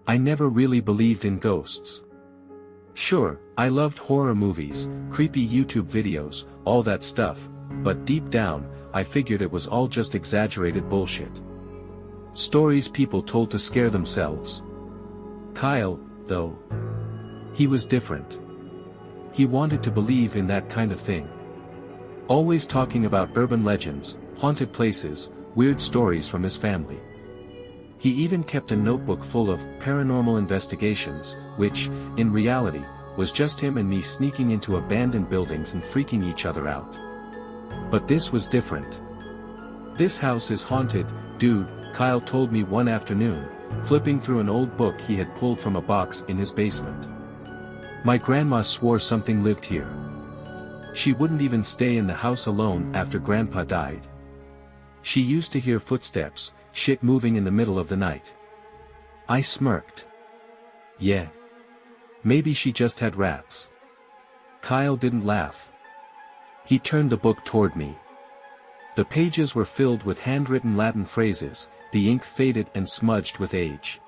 I never really believed in ghosts. Sure, I loved horror movies, creepy YouTube videos, all that stuff, but deep down, I figured it was all just exaggerated bullshit. Stories people told to scare themselves. Kyle, though. He was different. He wanted to believe in that kind of thing. Always talking about urban legends, haunted places, weird stories from his family. He even kept a notebook full of paranormal investigations, which, in reality, was just him and me sneaking into abandoned buildings and freaking each other out. But this was different. "This house is haunted, dude," Kyle told me one afternoon, flipping through an old book he had pulled from a box in his basement. "My grandma swore something lived here. She wouldn't even stay in the house alone after Grandpa died. She used to hear footsteps, shit moving in the middle of the night." I smirked. "Yeah. Maybe she just had rats." Kyle didn't laugh. He turned the book toward me. The pages were filled with handwritten Latin phrases, the ink faded and smudged with age.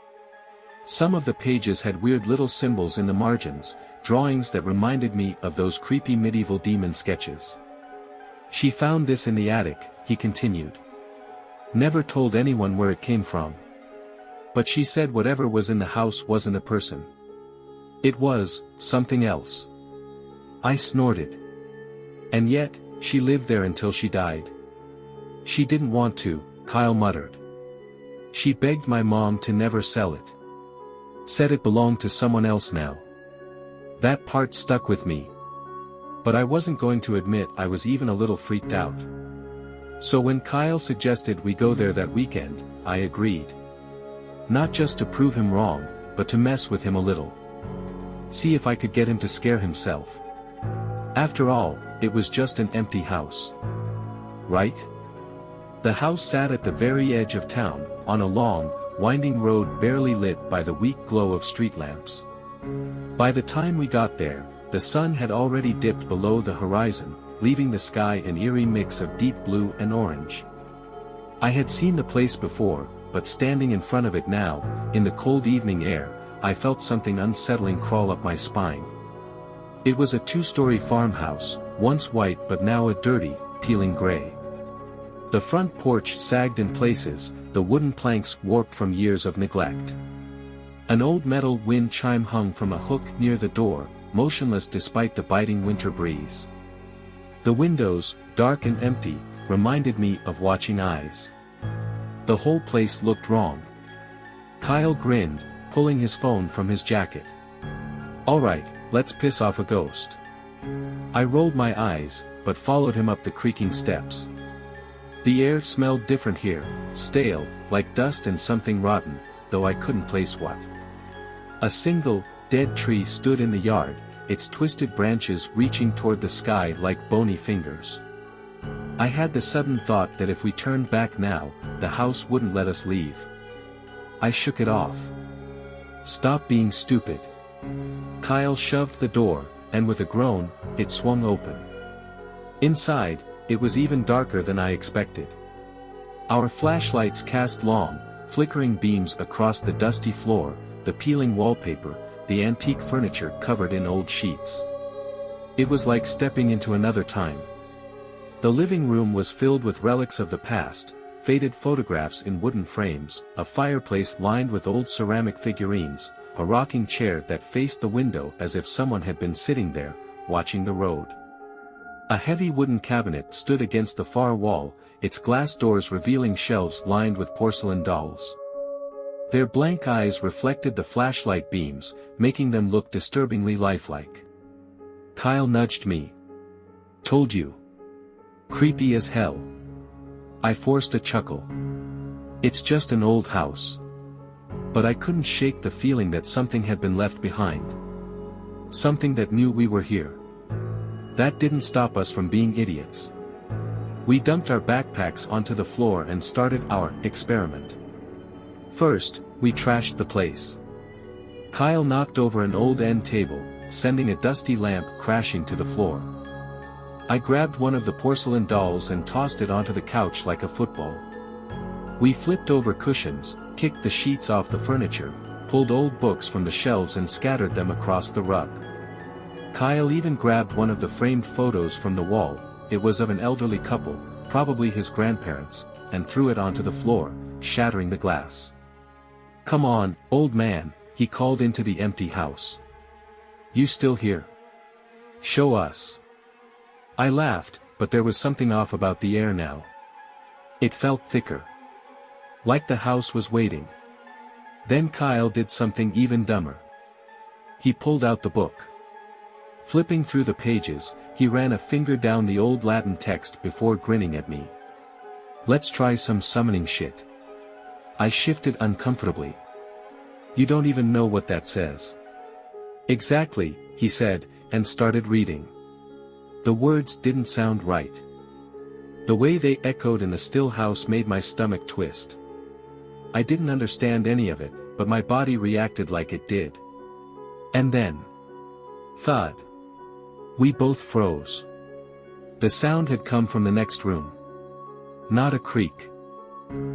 Some of the pages had weird little symbols in the margins, drawings that reminded me of those creepy medieval demon sketches. "She found this in the attic," he continued. "Never told anyone where it came from. But she said whatever was in the house wasn't a person. It was something else." I snorted. "And yet, she lived there until she died." "She didn't want to," Kyle muttered. "She begged my mom to never sell it. Said it belonged to someone else now." That part stuck with me. But I wasn't going to admit I was even a little freaked out. So when Kyle suggested we go there that weekend, I agreed. Not just to prove him wrong, but to mess with him a little. See if I could get him to scare himself. After all, it was just an empty house. Right? The house sat at the very edge of town, on a long, winding road barely lit by the weak glow of street lamps. By the time we got there, the sun had already dipped below the horizon, leaving the sky an eerie mix of deep blue and orange. I had seen the place before, but standing in front of it now, in the cold evening air, I felt something unsettling crawl up my spine. It was a two-story farmhouse, once white but now a dirty, peeling gray. The front porch sagged in places, the wooden planks warped from years of neglect. An old metal wind chime hung from a hook near the door, motionless despite the biting winter breeze. The windows, dark and empty, reminded me of watching eyes. The whole place looked wrong. Kyle grinned, pulling his phone from his jacket. "All right, let's piss off a ghost." I rolled my eyes, but followed him up the creaking steps. The air smelled different here, stale, like dust and something rotten, though I couldn't place what. A single, dead tree stood in the yard, its twisted branches reaching toward the sky like bony fingers. I had the sudden thought that if we turned back now, the house wouldn't let us leave. I shook it off. "Stop being stupid." Kyle shoved the door, and with a groan, it swung open. Inside, it was even darker than I expected. Our flashlights cast long, flickering beams across the dusty floor, the peeling wallpaper, the antique furniture covered in old sheets. It was like stepping into another time. The living room was filled with relics of the past, faded photographs in wooden frames, a fireplace lined with old ceramic figurines, a rocking chair that faced the window as if someone had been sitting there, watching the road. A heavy wooden cabinet stood against the far wall, its glass doors revealing shelves lined with porcelain dolls. Their blank eyes reflected the flashlight beams, making them look disturbingly lifelike. Kyle nudged me. "Told you. Creepy as hell." I forced a chuckle. It's just an old house. But I couldn't shake the feeling that something had been left behind. Something that knew we were here. That didn't stop us from being idiots. We dumped our backpacks onto the floor and started our experiment. First, we trashed the place. Kyle knocked over an old end table, sending a dusty lamp crashing to the floor. I grabbed one of the porcelain dolls and tossed it onto the couch like a football. We flipped over cushions, kicked the sheets off the furniture, pulled old books from the shelves and scattered them across the rug. Kyle even grabbed one of the framed photos from the wall, it was of an elderly couple, probably his grandparents, and threw it onto the floor, shattering the glass. "Come on, old man," he called into the empty house. "You still here? Show us." I laughed, but there was something off about the air now. It felt thicker. Like the house was waiting. Then Kyle did something even dumber. He pulled out the book. Flipping through the pages, he ran a finger down the old Latin text before grinning at me. "Let's try some summoning shit." I shifted uncomfortably. "You don't even know what that says." "Exactly," he said, and started reading. The words didn't sound right. The way they echoed in the still house made my stomach twist. I didn't understand any of it, but my body reacted like it did. And then, thud. We both froze. The sound had come from the next room. Not a creak.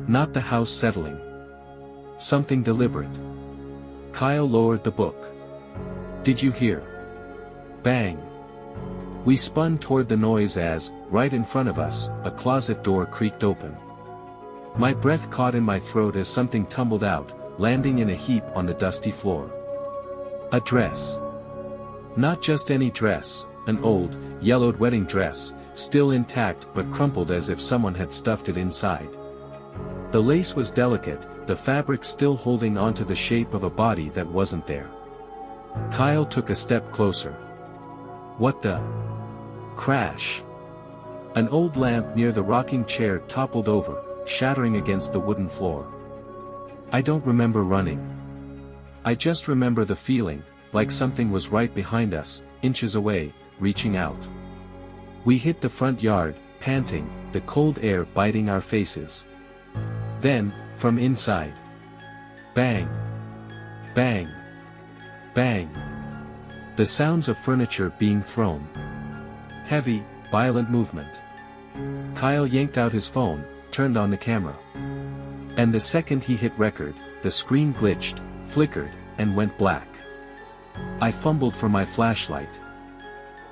Not the house settling. Something deliberate. Kyle lowered the book. "Did you hear?" Bang. We spun toward the noise as, right in front of us, a closet door creaked open. My breath caught in my throat as something tumbled out, landing in a heap on the dusty floor. A dress. Not just any dress, an old, yellowed wedding dress, still intact but crumpled as if someone had stuffed it inside. The lace was delicate, the fabric still holding onto the shape of a body that wasn't there. Kyle took a step closer. What the? Crash. An old lamp near the rocking chair toppled over, shattering against the wooden floor. I don't remember running. I just remember the feeling, like something was right behind us, inches away, reaching out. We hit the front yard, panting, the cold air biting our faces. Then, from inside. Bang. Bang. Bang. The sounds of furniture being thrown. Heavy, violent movement. Kyle yanked out his phone, turned on the camera. And the second he hit record, the screen glitched, flickered, and went black. I fumbled for my flashlight.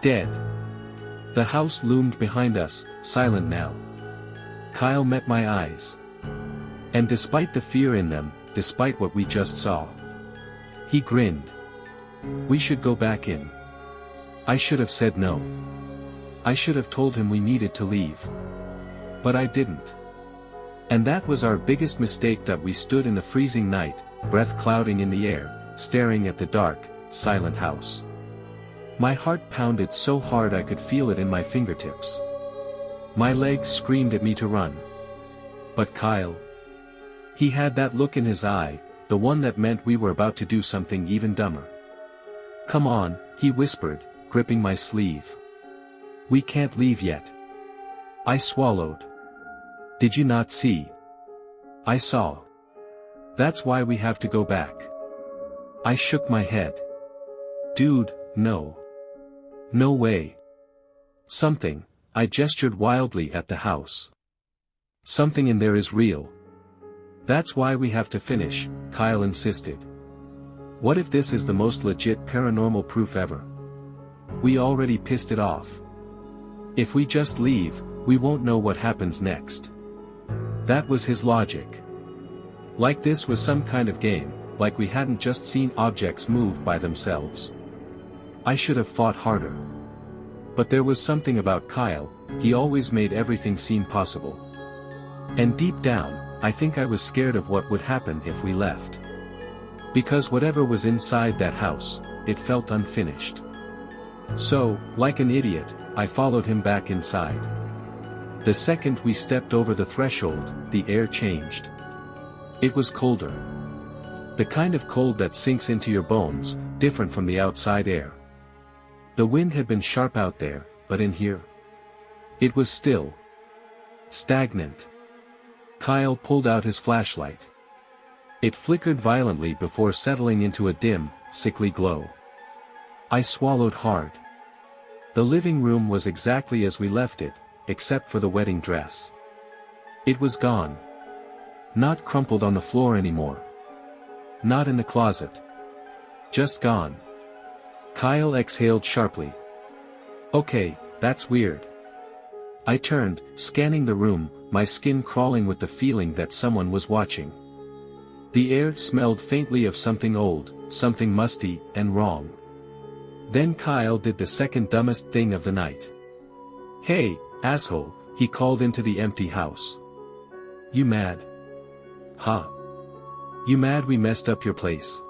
Dead. The house loomed behind us, silent now. Kyle met my eyes. And despite the fear in them, despite what we just saw, he grinned. "We should go back in." I should have said no. I should have told him we needed to leave. But I didn't. And that was our biggest mistake, that we stood in the freezing night, breath clouding in the air, staring at the dark, silent house. My heart pounded so hard I could feel it in my fingertips. My legs screamed at me to run. But Kyle. He had that look in his eye, the one that meant we were about to do something even dumber. "Come on," he whispered, gripping my sleeve. "We can't leave yet." I swallowed. "Did you not see?" "I saw. That's why we have to go back." I shook my head. "Dude, no. No way. Something," I gestured wildly at the house. "Something in there is real. That's why we have to finish," Kyle insisted. "What if this is the most legit paranormal proof ever? We already pissed it off. If we just leave, we won't know what happens next." That was his logic. Like this was some kind of game, like we hadn't just seen objects move by themselves. I should have fought harder. But there was something about Kyle, he always made everything seem possible. And deep down, I think I was scared of what would happen if we left. Because whatever was inside that house, it felt unfinished. So, like an idiot, I followed him back inside. The second we stepped over the threshold, the air changed. It was colder. The kind of cold that sinks into your bones, different from the outside air. The wind had been sharp out there, but in here, it was still. Stagnant. Kyle pulled out his flashlight. It flickered violently before settling into a dim, sickly glow. I swallowed hard. The living room was exactly as we left it, except for the wedding dress. It was gone. Not crumpled on the floor anymore. Not in the closet. Just gone. Kyle exhaled sharply. Okay, that's weird. I turned, scanning the room, my skin crawling with the feeling that someone was watching. The air smelled faintly of something old, something musty, and wrong. Then Kyle did the second dumbest thing of the night. Hey, asshole, he called into the empty house. You mad? Huh? You mad we messed up your place?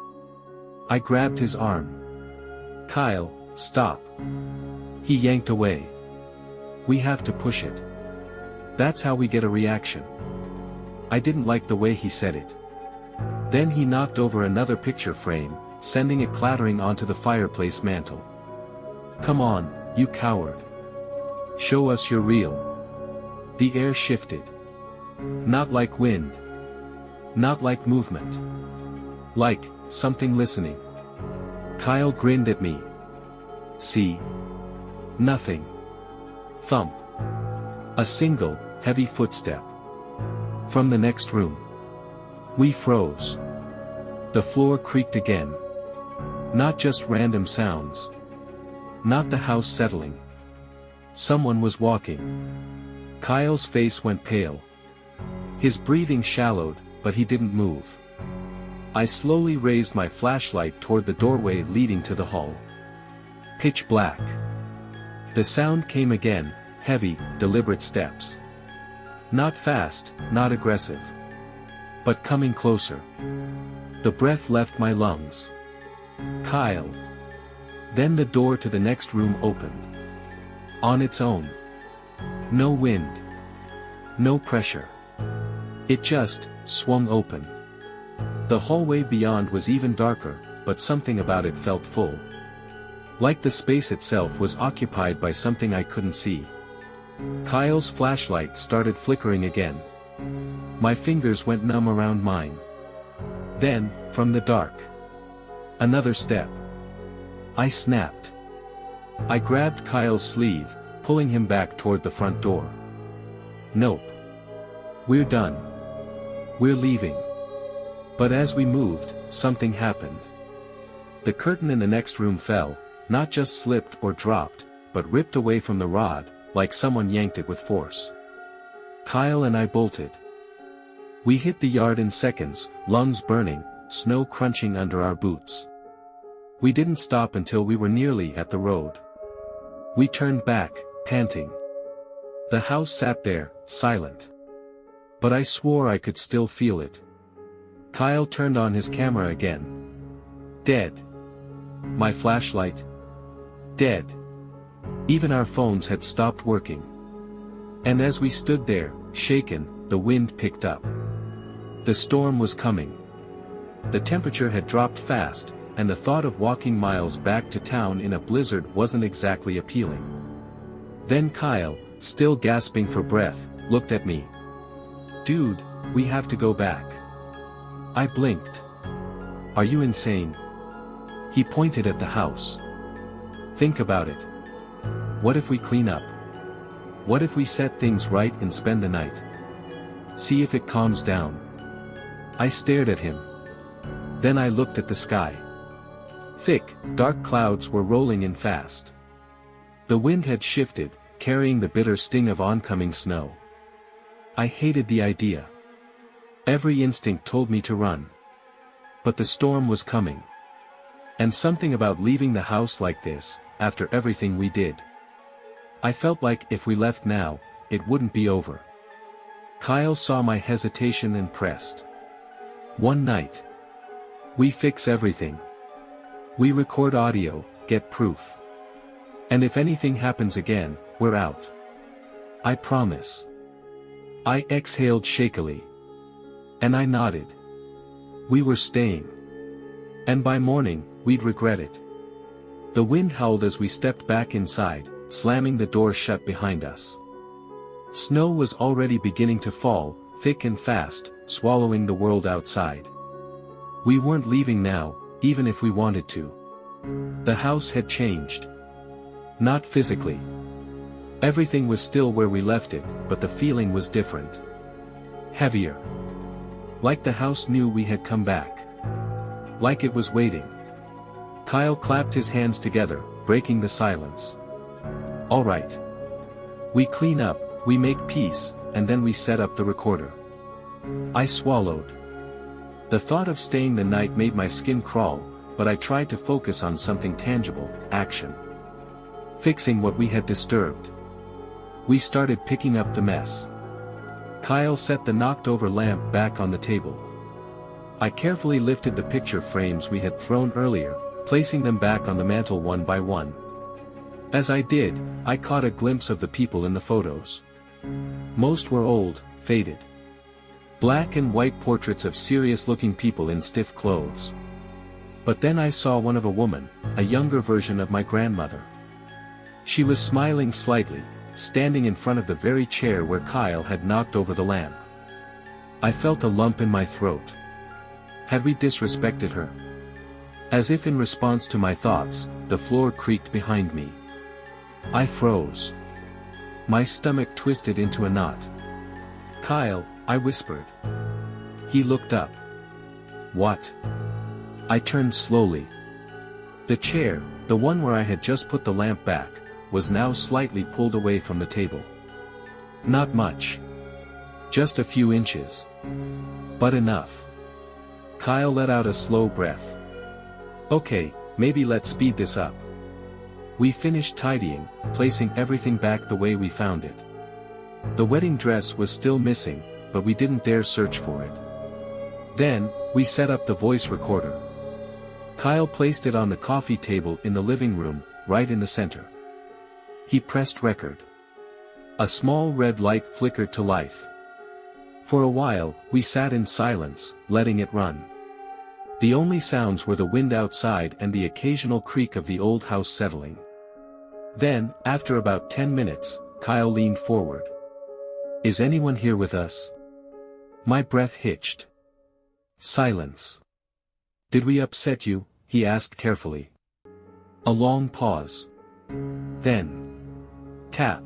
I grabbed his arm. Kyle, stop. He yanked away. We have to push it. That's how we get a reaction. I didn't like the way he said it. Then he knocked over another picture frame, sending it clattering onto the fireplace mantel. Come on, you coward. Show us you're real. The air shifted. Not like wind. Not like movement. Like something listening. Kyle grinned at me. See? Nothing. Thump. A single, heavy footstep. From the next room. We froze. The floor creaked again. Not just random sounds. Not the house settling. Someone was walking. Kyle's face went pale. His breathing shallowed, but he didn't move. I slowly raised my flashlight toward the doorway leading to the hall. Pitch black. The sound came again, heavy, deliberate steps. Not fast, not aggressive. But coming closer. The breath left my lungs. Kyle. Then the door to the next room opened. On its own. No wind. No pressure. It just swung open. The hallway beyond was even darker, but something about it felt full. Like the space itself was occupied by something I couldn't see. Kyle's flashlight started flickering again. My fingers went numb around mine. Then, from the dark. Another step. I snapped. I grabbed Kyle's sleeve, pulling him back toward the front door. Nope. We're done. We're leaving. But as we moved, something happened. The curtain in the next room fell, not just slipped or dropped, but ripped away from the rod, like someone yanked it with force. Kyle and I bolted. We hit the yard in seconds, lungs burning, snow crunching under our boots. We didn't stop until we were nearly at the road. We turned back, panting. The house sat there, silent. But I swore I could still feel it. Kyle turned on his camera again. Dead. My flashlight. Dead. Even our phones had stopped working. And as we stood there, shaken, the wind picked up. The storm was coming. The temperature had dropped fast, and the thought of walking miles back to town in a blizzard wasn't exactly appealing. Then Kyle, still gasping for breath, looked at me. Dude, we have to go back. I blinked. Are you insane? He pointed at the house. Think about it. What if we clean up? What if we set things right and spend the night? See if it calms down. I stared at him. Then I looked at the sky. Thick, dark clouds were rolling in fast. The wind had shifted, carrying the bitter sting of oncoming snow. I hated the idea. Every instinct told me to run. But the storm was coming. And something about leaving the house like this, after everything we did. I felt like if we left now, it wouldn't be over. Kyle saw my hesitation and pressed. One night. We fix everything. We record audio, get proof. And if anything happens again, we're out. I promise. I exhaled shakily. And I nodded. We were staying. And by morning, we'd regret it. The wind howled as we stepped back inside, slamming the door shut behind us. Snow was already beginning to fall, thick and fast, swallowing the world outside. We weren't leaving now, even if we wanted to. The house had changed. Not physically. Everything was still where we left it, but the feeling was different. Heavier. Like the house knew we had come back. like it was waiting. Kyle clapped his hands together, breaking the silence. All right. We clean up, we make peace, and then we set up the recorder. I swallowed. The thought of staying the night made my skin crawl, but I tried to focus on something tangible, action. Fixing what we had disturbed. We started picking up the mess. Kyle set the knocked-over lamp back on the table. I carefully lifted the picture frames we had thrown earlier, placing them back on the mantel one by one. As I did, I caught a glimpse of the people in the photos. Most were old, faded. Black and white portraits of serious-looking people in stiff clothes. But then I saw one of a woman, a younger version of my grandmother. She was smiling slightly, standing in front of the very chair where Kyle had knocked over the lamp. I felt a lump in my throat. Had we disrespected her? As if in response to my thoughts, the floor creaked behind me. I froze. My stomach twisted into a knot. "Kyle," I whispered. He looked up. "What?" I turned slowly. The chair, the one where I had just put the lamp back, was now slightly pulled away from the table. Not much. Just a few inches. But enough. Kyle let out a slow breath. "Okay, maybe let's speed this up." We finished tidying, placing everything back the way we found it. The wedding dress was still missing, but we didn't dare search for it. Then, we set up the voice recorder. Kyle placed it on the coffee table in the living room, right in the center. He pressed record. A small red light flickered to life. For a while, we sat in silence, letting it run. The only sounds were the wind outside and the occasional creak of the old house settling. Then, after about 10 minutes, Kyle leaned forward. "Is anyone here with us?" My breath hitched. Silence. "Did we upset you?" he asked carefully. A long pause. Then. Tap.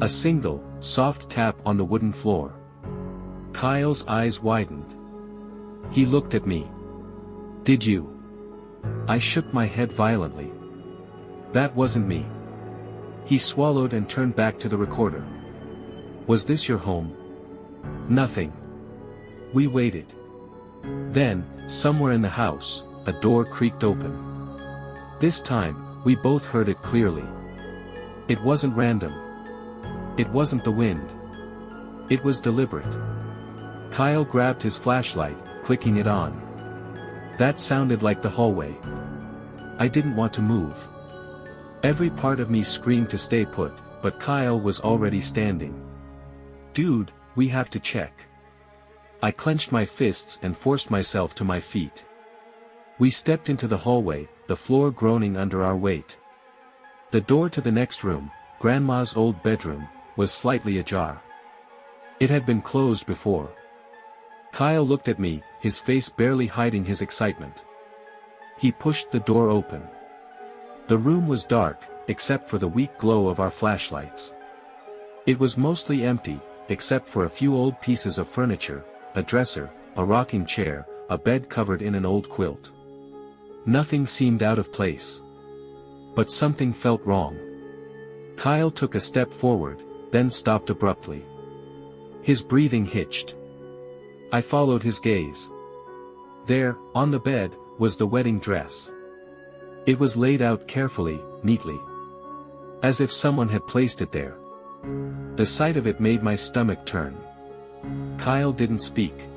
A single, soft tap on the wooden floor. Kyle's eyes widened. He looked at me. "Did you?" I shook my head violently. "That wasn't me." He swallowed and turned back to the recorder. "Was this your home?" "Nothing." We waited. Then, somewhere in the house, a door creaked open. This time, we both heard it clearly. It wasn't random. It wasn't the wind. It was deliberate. Kyle grabbed his flashlight, clicking it on. That sounded like the hallway. I didn't want to move. Every part of me screamed to stay put, but Kyle was already standing. "Dude, we have to check." I clenched my fists and forced myself to my feet. We stepped into the hallway, the floor groaning under our weight. The door to the next room, Grandma's old bedroom, was slightly ajar. It had been closed before. Kyle looked at me, his face barely hiding his excitement. He pushed the door open. The room was dark, except for the weak glow of our flashlights. It was mostly empty, except for a few old pieces of furniture, a dresser, a rocking chair, a bed covered in an old quilt. Nothing seemed out of place. But something felt wrong. Kyle took a step forward, then stopped abruptly. His breathing hitched. I followed his gaze. There, on the bed, was the wedding dress. It was laid out carefully, neatly. As if someone had placed it there. The sight of it made my stomach turn. Kyle didn't speak.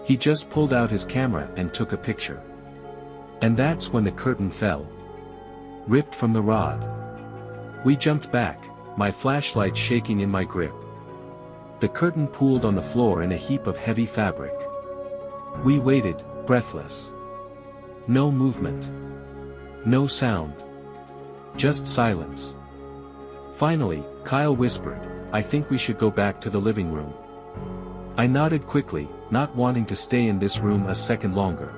He just pulled out his camera and took a picture. And that's when the curtain fell. Ripped from the rod. We jumped back, my flashlight shaking in my grip. The curtain pooled on the floor in a heap of heavy fabric. We waited, breathless. No movement. No sound. Just silence. Finally, Kyle whispered, "I think we should go back to the living room." I nodded quickly, not wanting to stay in this room a second longer.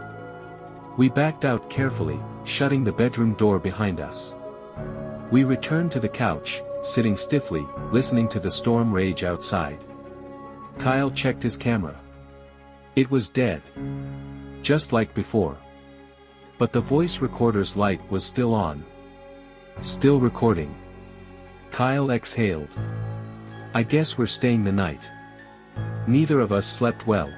We backed out carefully, shutting the bedroom door behind us. We returned to the couch, sitting stiffly, listening to the storm rage outside. Kyle checked his camera. It was dead. just like before. But the voice recorder's light was still on. Still recording. Kyle exhaled. I guess we're staying the night. Neither of us slept well.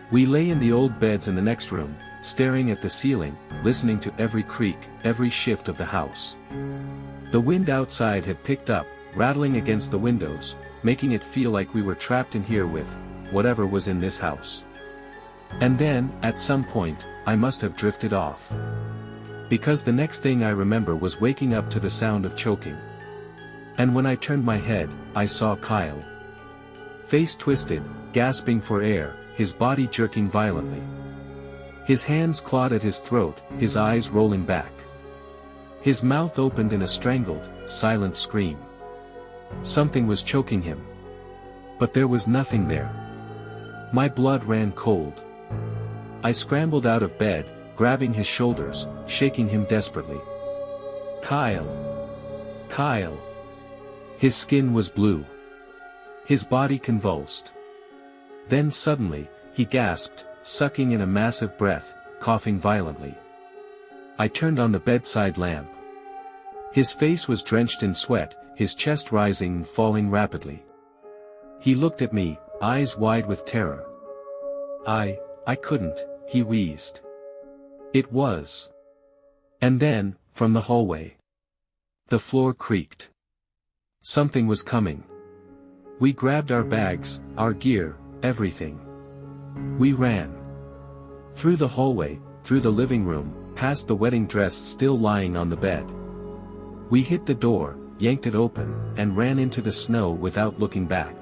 We lay in the old beds in the next room, staring at the ceiling, listening to every creak, every shift of the house. The wind outside had picked up, rattling against the windows, making it feel like we were trapped in here with whatever was in this house. And then, at some point, I must have drifted off. Because the next thing I remember was waking up to the sound of choking. And when I turned my head, I saw Kyle. Face twisted, gasping for air, his body jerking violently. His hands clawed at his throat, his eyes rolling back. His mouth opened in a strangled, silent scream. Something was choking him. But there was nothing there. My blood ran cold. I scrambled out of bed, grabbing his shoulders, shaking him desperately. Kyle. Kyle. His skin was blue. His body convulsed. Then suddenly, he gasped, sucking in a massive breath, coughing violently. I turned on the bedside lamp. His face was drenched in sweat, his chest rising and falling rapidly. He looked at me, eyes wide with terror. I couldn't, he wheezed. It was. And then, from the hallway. The floor creaked. Something was coming. We grabbed our bags, our gear, everything. We ran. Through the hallway, through the living room, past the wedding dress still lying on the bed. We hit the door, yanked it open, and ran into the snow without looking back.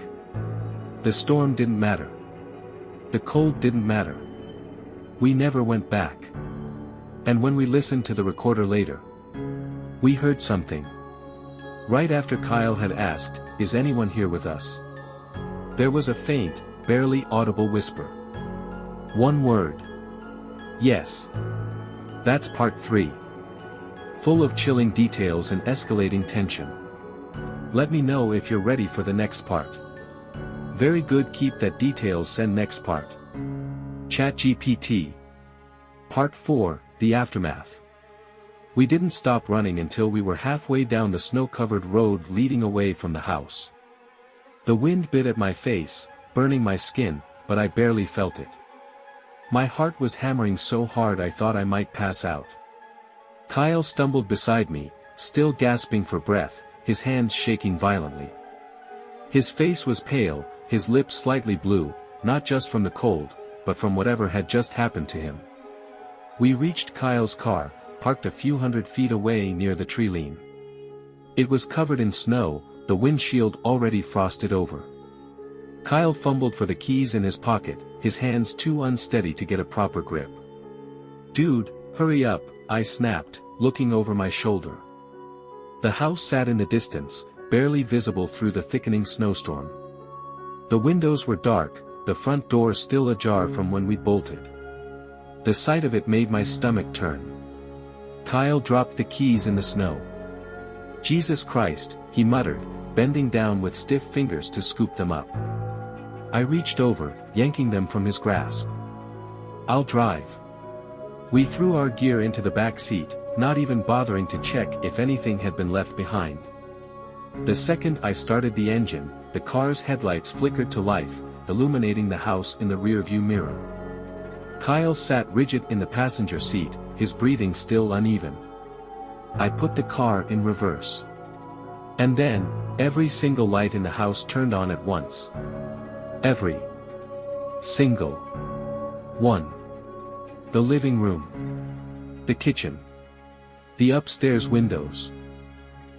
The storm didn't matter. The cold didn't matter. We never went back. And when we listened to the recorder later, we heard something. Right after Kyle had asked, "Is anyone here with us?" There was a faint, barely audible whisper. One word. Yes. That's part 3. Full of chilling details and escalating tension. Let me know if you're ready for the next part. Very good, keep that details, send next part. ChatGPT. Part 4, The Aftermath. We didn't stop running until we were halfway down the snow-covered road leading away from the house. The wind bit at my face, burning my skin, but I barely felt it. My heart was hammering so hard I thought I might pass out. Kyle stumbled beside me, still gasping for breath, his hands shaking violently. His face was pale, his lips slightly blue, not just from the cold, but from whatever had just happened to him. We reached Kyle's car, parked a few hundred feet away near the tree line. It was covered in snow, the windshield already frosted over. Kyle fumbled for the keys in his pocket, his hands too unsteady to get a proper grip. "Dude, hurry up," I snapped, looking over my shoulder. The house sat in the distance, barely visible through the thickening snowstorm. The windows were dark, the front door still ajar from when we bolted. The sight of it made my stomach turn. Kyle dropped the keys in the snow. "Jesus Christ," he muttered, bending down with stiff fingers to scoop them up. I reached over, yanking them from his grasp. "I'll drive." We threw our gear into the back seat, not even bothering to check if anything had been left behind. The second I started the engine, the car's headlights flickered to life, illuminating the house in the rearview mirror. Kyle sat rigid in the passenger seat, his breathing still uneven. I put the car in reverse. And then, every single light in the house turned on at once. Every single one. The living room. The kitchen. The upstairs windows.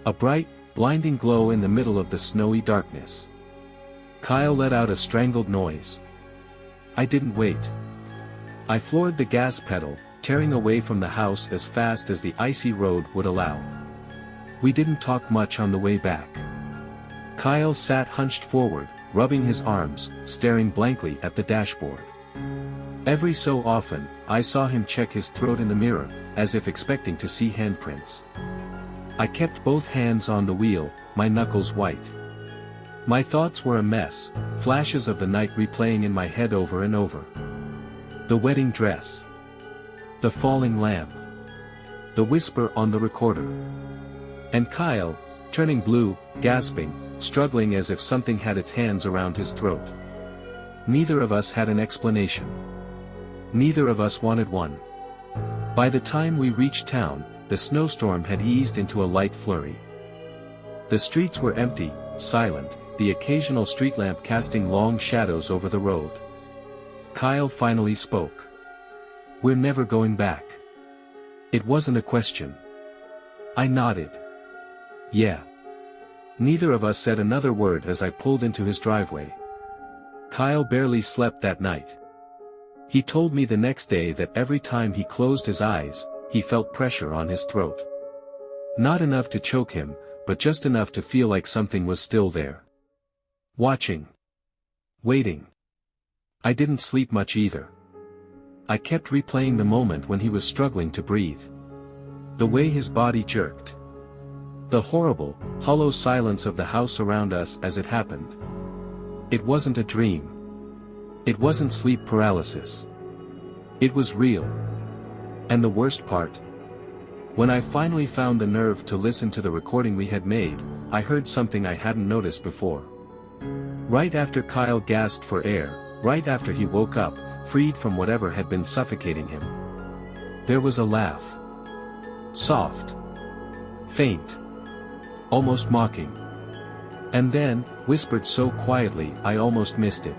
A bright, blinding glow in the middle of the snowy darkness. Kyle let out a strangled noise. I didn't wait. I floored the gas pedal, tearing away from the house as fast as the icy road would allow. We didn't talk much on the way back. Kyle sat hunched forward, rubbing his arms, staring blankly at the dashboard. Every so often, I saw him check his throat in the mirror, as if expecting to see handprints. I kept both hands on the wheel, my knuckles white. My thoughts were a mess, flashes of the night replaying in my head over and over. The wedding dress. The falling lamp. The whisper on the recorder. And Kyle, turning blue, gasping, struggling as if something had its hands around his throat. Neither of us had an explanation. Neither of us wanted one. By the time we reached town, the snowstorm had eased into a light flurry. The streets were empty, silent, the occasional street lamp casting long shadows over the road. Kyle finally spoke. "We're never going back." It wasn't a question. I nodded. "Yeah." Neither of us said another word as I pulled into his driveway. Kyle barely slept that night. He told me the next day that every time he closed his eyes, he felt pressure on his throat. Not enough to choke him, but just enough to feel like something was still there. Watching. Waiting. I didn't sleep much either. I kept replaying the moment when he was struggling to breathe. The way his body jerked. The horrible, hollow silence of the house around us as it happened. It wasn't a dream. It wasn't sleep paralysis. It was real. And the worst part? When I finally found the nerve to listen to the recording we had made, I heard something I hadn't noticed before. Right after Kyle gasped for air, right after he woke up, freed from whatever had been suffocating him, there was a laugh. Soft. Faint. Almost mocking. And then, whispered so quietly I almost missed it.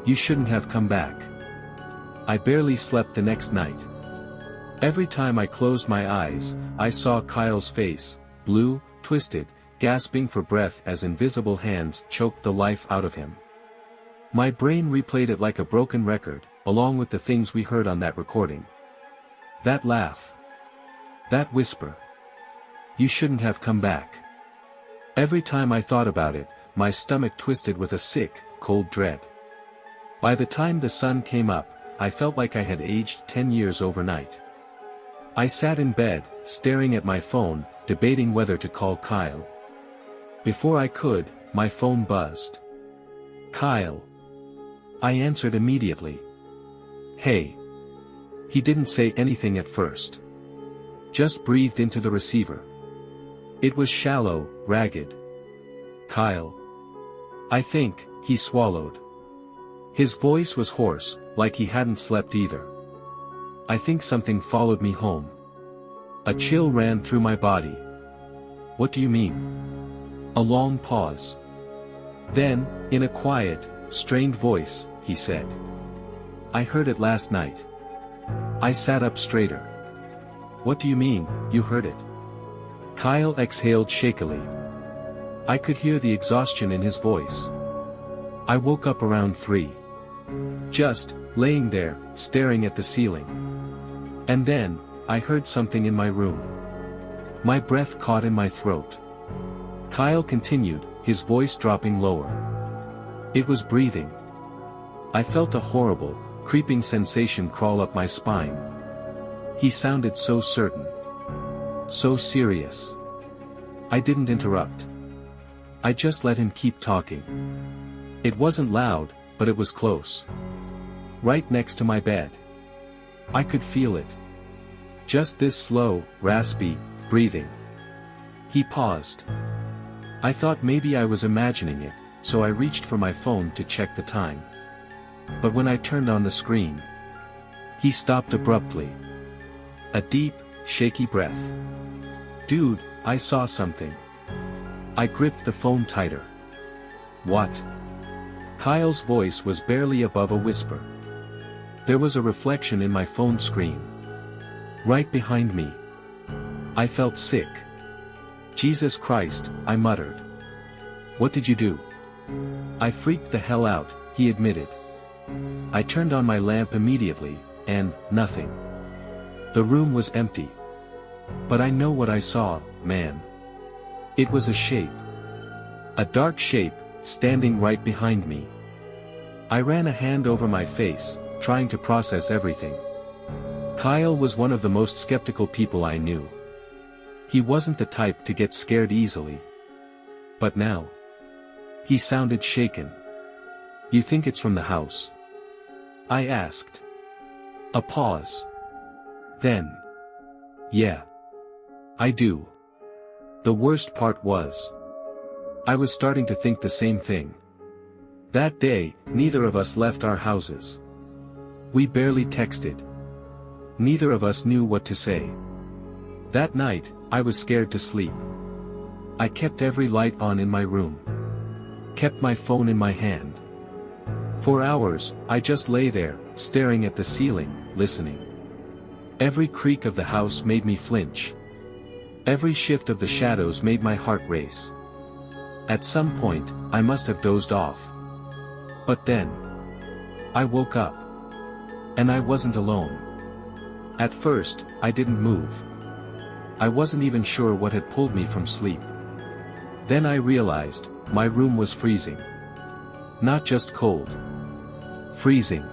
"You shouldn't have come back." I barely slept the next night. Every time I closed my eyes, I saw Kyle's face, blue, twisted, gasping for breath as invisible hands choked the life out of him. My brain replayed it like a broken record, along with the things we heard on that recording. That laugh. That whisper. "You shouldn't have come back." Every time I thought about it, my stomach twisted with a sick, cold dread. By the time the sun came up, I felt like I had aged 10 years overnight. I sat in bed, staring at my phone, debating whether to call Kyle. Before I could, my phone buzzed. "Kyle." I answered immediately. "Hey." He didn't say anything at first. Just breathed into the receiver. It was shallow, ragged. "Kyle." "I think," he swallowed. His voice was hoarse, like he hadn't slept either. "I think something followed me home." A chill ran through my body. "What do you mean?" A long pause. Then, in a quiet, strained voice, he said, "I heard it last night." I sat up straighter. "What do you mean, you heard it?" Kyle exhaled shakily. I could hear the exhaustion in his voice. "I woke up around 3. Just, laying there, staring at the ceiling. And then, I heard something in my room. My breath caught in my throat." Kyle continued, his voice dropping lower. "It was breathing. I felt a horrible, creeping sensation crawl up my spine." He sounded so certain. So serious. I didn't interrupt. I just let him keep talking. It wasn't loud, but it was close. Right next to my bed. I could feel it. Just this slow, raspy, breathing. He paused. I thought maybe I was imagining it, so I reached for my phone to check the time. But when I turned on the screen, he stopped abruptly. A deep, shaky breath. "Dude, I saw something." I gripped the phone tighter. "What?" Kyle's voice was barely above a whisper. There was a reflection in my phone screen. Right behind me. I felt sick. "Jesus Christ," I muttered. "What did you do?" "I freaked the hell out," he admitted. I turned on my lamp immediately, and nothing. The room was empty. But I know what I saw, man. It was a shape. A dark shape, standing right behind me. I ran a hand over my face, trying to process everything. Kyle was one of the most skeptical people I knew. He wasn't the type to get scared easily. But now, he sounded shaken. "You think it's from the house?" I asked. A pause. Then. Yeah. I do. The worst part was, I was starting to think the same thing. That day, neither of us left our houses. We barely texted. Neither of us knew what to say. That night, I was scared to sleep. I kept every light on in my room. Kept my phone in my hand. For hours, I just lay there, staring at the ceiling, listening. Every creak of the house made me flinch. Every shift of the shadows made my heart race. At some point, I must have dozed off. But then, I woke up. And I wasn't alone. At first, I didn't move. I wasn't even sure what had pulled me from sleep. Then I realized, my room was freezing. Not just cold. Freezing.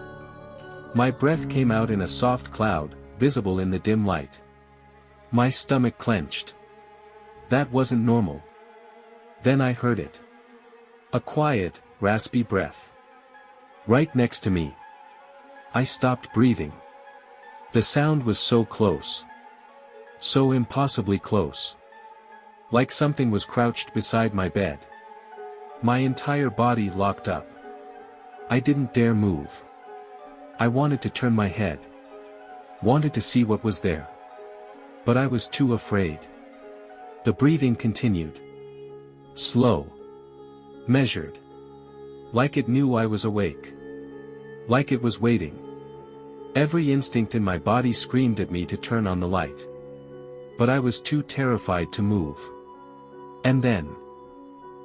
My breath came out in a soft cloud, visible in the dim light. My stomach clenched. That wasn't normal. Then I heard it. A quiet, raspy breath. Right next to me. I stopped breathing. The sound was so close. So impossibly close. Like something was crouched beside my bed. My entire body locked up. I didn't dare move. I wanted to turn my head. Wanted to see what was there. But I was too afraid. The breathing continued. Slow. Measured. Like it knew I was awake. Like it was waiting. Every instinct in my body screamed at me to turn on the light. But I was too terrified to move. And then,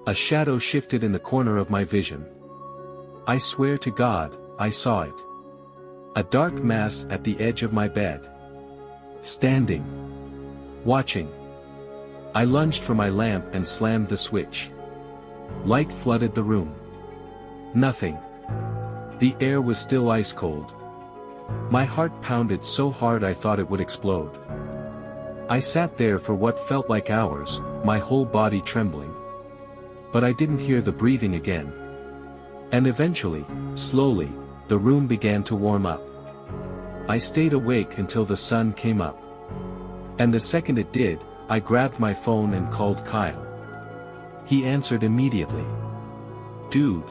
a shadow shifted in the corner of my vision. I swear to God, I saw it. A dark mass at the edge of my bed. Standing. Watching. I lunged for my lamp and slammed the switch. Light flooded the room. Nothing. The air was still ice cold. My heart pounded so hard I thought it would explode. I sat there for what felt like hours, my whole body trembling. But I didn't hear the breathing again. And eventually, slowly, the room began to warm up. I stayed awake until the sun came up. And the second it did, I grabbed my phone and called Kyle. He answered immediately. Dude.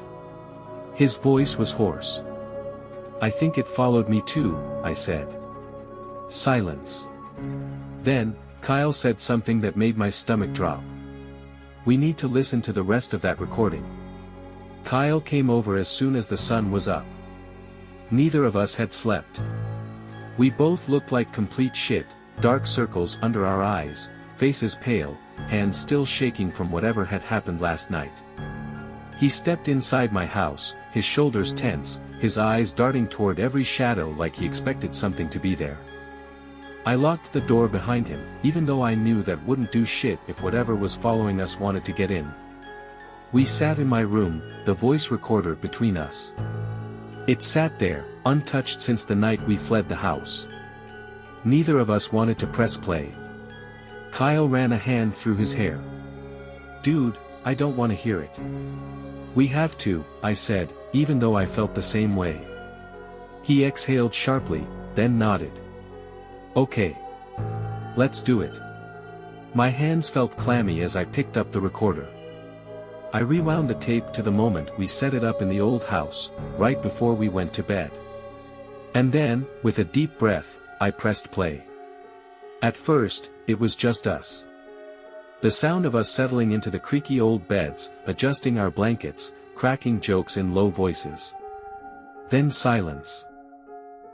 His voice was hoarse. I think it followed me too, I said. Silence. Then, Kyle said something that made my stomach drop. We need to listen to the rest of that recording. Kyle came over as soon as the sun was up. Neither of us had slept. We both looked like complete shit, dark circles under our eyes, faces pale, hands still shaking from whatever had happened last night. He stepped inside my house, his shoulders tense, his eyes darting toward every shadow like he expected something to be there. I locked the door behind him, even though I knew that wouldn't do shit if whatever was following us wanted to get in. We sat in my room, the voice recorder between us. It sat there, untouched since the night we fled the house. Neither of us wanted to press play. Kyle ran a hand through his hair. Dude, I don't want to hear it. We have to, I said, even though I felt the same way. He exhaled sharply, then nodded. Okay. Let's do it. My hands felt clammy as I picked up the recorder. I rewound the tape to the moment we set it up in the old house, right before we went to bed. And then, with a deep breath, I pressed play. At first, it was just us. The sound of us settling into the creaky old beds, adjusting our blankets, cracking jokes in low voices. Then silence.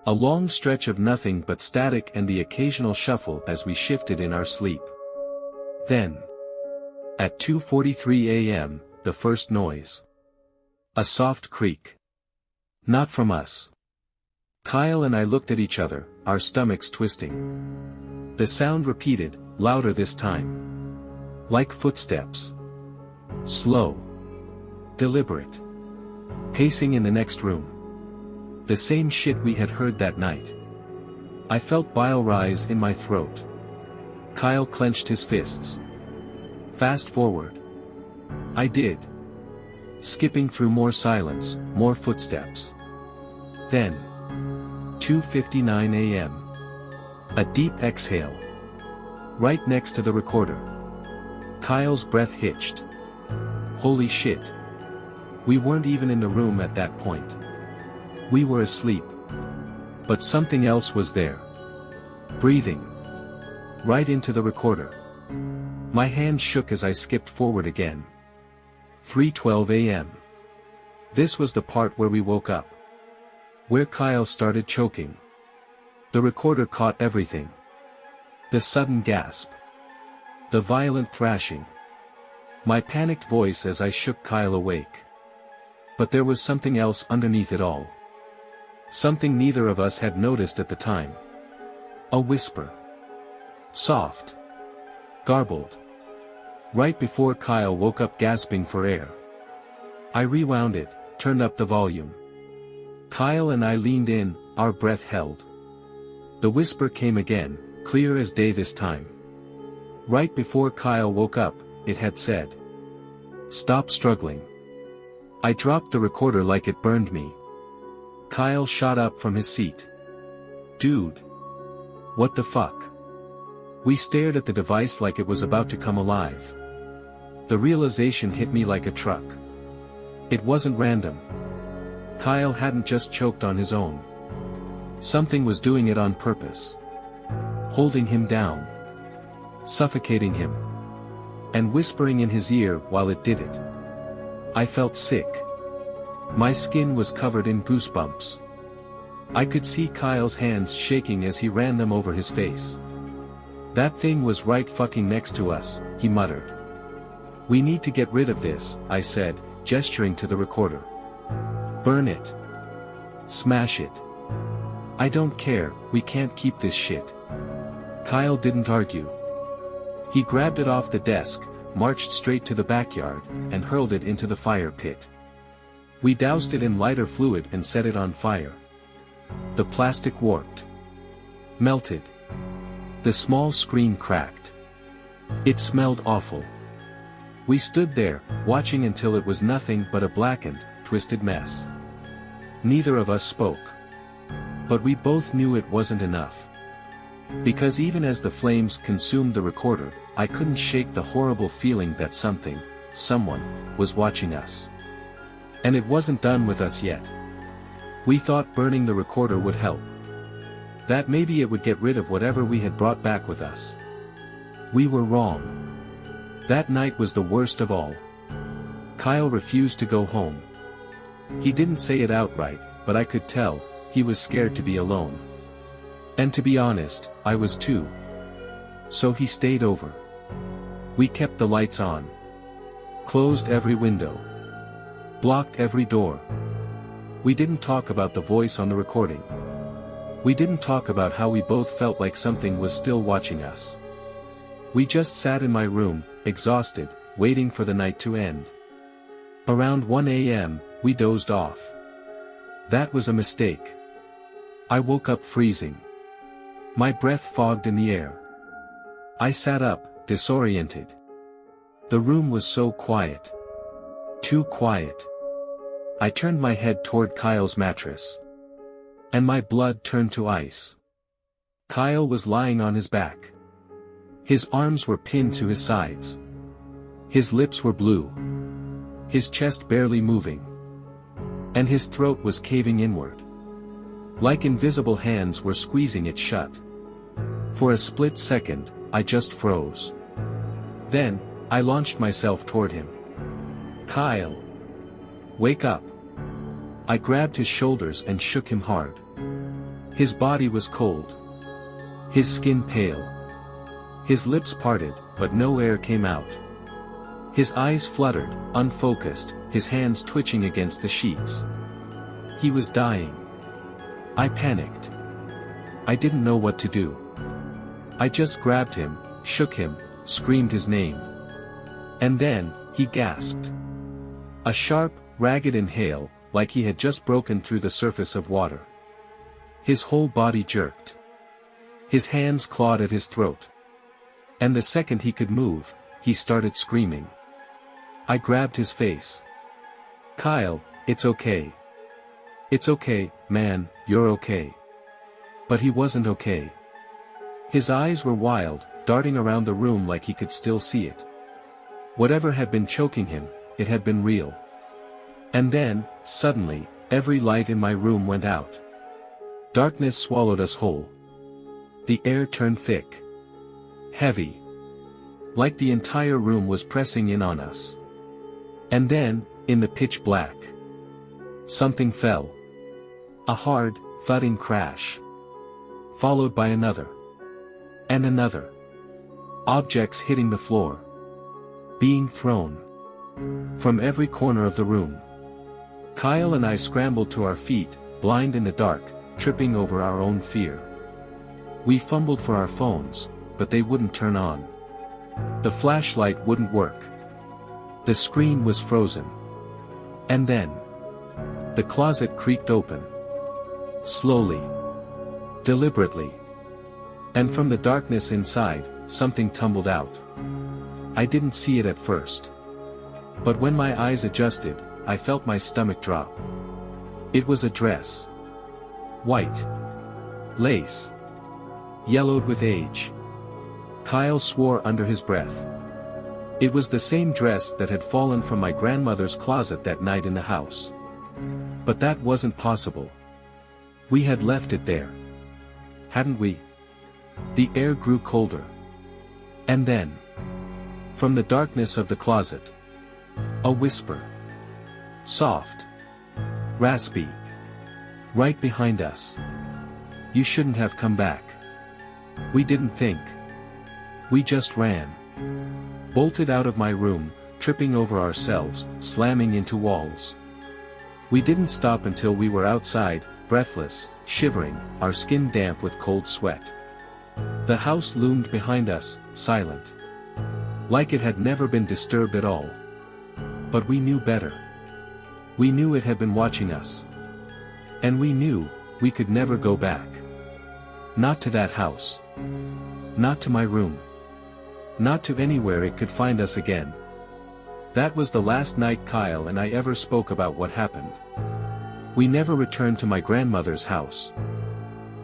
A long stretch of nothing but static and the occasional shuffle as we shifted in our sleep. Then, at 2:43 a.m., the first noise. A soft creak. Not from us. Kyle and I looked at each other, our stomachs twisting. The sound repeated, louder this time. Like footsteps. Slow. Deliberate. Pacing in the next room. The same shit we had heard that night. I felt bile rise in my throat. Kyle clenched his fists. Fast forward. I did. Skipping through more silence, more footsteps. Then. 2:59 a.m. A deep exhale. Right next to the recorder. Kyle's breath hitched. Holy shit. We weren't even in the room at that point. We were asleep. But something else was there. Breathing. Right into the recorder. My hand shook as I skipped forward again. 3:12 a.m. This was the part where we woke up. Where Kyle started choking. The recorder caught everything. The sudden gasp. The violent thrashing. My panicked voice as I shook Kyle awake. But there was something else underneath it all. Something neither of us had noticed at the time. A whisper. Soft. Garbled. Right before Kyle woke up gasping for air. I rewound it, turned up the volume. Kyle and I leaned in, our breath held. The whisper came again, clear as day this time. Right before Kyle woke up, it had said. Stop struggling. I dropped the recorder like it burned me. Kyle shot up from his seat. Dude. What the fuck? We stared at the device like it was about to come alive. The realization hit me like a truck. It wasn't random. Kyle hadn't just choked on his own. Something was doing it on purpose. Holding him down. Suffocating him. And whispering in his ear while it did it. I felt sick. My skin was covered in goosebumps. I could see Kyle's hands shaking as he ran them over his face. That thing was right fucking next to us, he muttered. We need to get rid of this, I said, gesturing to the recorder. Burn it. Smash it. I don't care, we can't keep this shit. Kyle didn't argue. He grabbed it off the desk, marched straight to the backyard, and hurled it into the fire pit. We doused it in lighter fluid and set it on fire. The plastic warped. Melted. The small screen cracked. It smelled awful. We stood there, watching until it was nothing but a blackened, twisted mess. Neither of us spoke. But we both knew it wasn't enough. Because even as the flames consumed the recorder, I couldn't shake the horrible feeling that something, someone, was watching us. And it wasn't done with us yet. We thought burning the recorder would help. That maybe it would get rid of whatever we had brought back with us. We were wrong. That night was the worst of all. Kyle refused to go home. He didn't say it outright, but I could tell, he was scared to be alone. And to be honest, I was too. So he stayed over. We kept the lights on. Closed every window. Blocked every door. We didn't talk about the voice on the recording. We didn't talk about how we both felt like something was still watching us. We just sat in my room, exhausted, waiting for the night to end. Around 1 a.m., we dozed off. That was a mistake. I woke up freezing. My breath fogged in the air. I sat up, disoriented. The room was so quiet. Too quiet. I turned my head toward Kyle's mattress. And my blood turned to ice. Kyle was lying on his back. His arms were pinned to his sides. His lips were blue. His chest barely moving. And his throat was caving inward. Like invisible hands were squeezing it shut. For a split second, I just froze. Then, I launched myself toward him. Kyle! Wake up! I grabbed his shoulders and shook him hard. His body was cold. His skin pale. His lips parted, but no air came out. His eyes fluttered, unfocused, his hands twitching against the sheets. He was dying. I panicked. I didn't know what to do. I just grabbed him, shook him, screamed his name. And then, he gasped. A sharp, ragged inhale, like he had just broken through the surface of water. His whole body jerked. His hands clawed at his throat. And the second he could move, he started screaming. I grabbed his face. Kyle, it's okay. It's okay, man, you're okay. But he wasn't okay. His eyes were wild, darting around the room like he could still see it. Whatever had been choking him, it had been real. And then, suddenly, every light in my room went out. Darkness swallowed us whole. The air turned thick. Heavy. Like the entire room was pressing in on us. And then, in the pitch black, something fell. A hard, thudding crash. Followed by another. And another. Objects hitting the floor. Being thrown. From every corner of the room. Kyle and I scrambled to our feet, blind in the dark, tripping over our own fear. We fumbled for our phones, but they wouldn't turn on. The flashlight wouldn't work. The screen was frozen. And then, the closet creaked open. Slowly. Deliberately. And from the darkness inside, something tumbled out. I didn't see it at first. But when my eyes adjusted, I felt my stomach drop. It was a dress. White. Lace. Yellowed with age. Kyle swore under his breath. It was the same dress that had fallen from my grandmother's closet that night in the house. But that wasn't possible. We had left it there. Hadn't we? The air grew colder. And then, from the darkness of the closet, a whisper. Soft. Raspy. Right behind us. You shouldn't have come back. We didn't think. We just ran. Bolted out of my room, tripping over ourselves, slamming into walls. We didn't stop until we were outside, breathless, shivering, our skin damp with cold sweat. The house loomed behind us, silent. Like it had never been disturbed at all. But we knew better. We knew it had been watching us. And we knew, we could never go back. Not to that house. Not to my room. Not to anywhere it could find us again. That was the last night Kyle and I ever spoke about what happened. We never returned to my grandmother's house.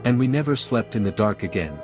And we never slept in the dark again.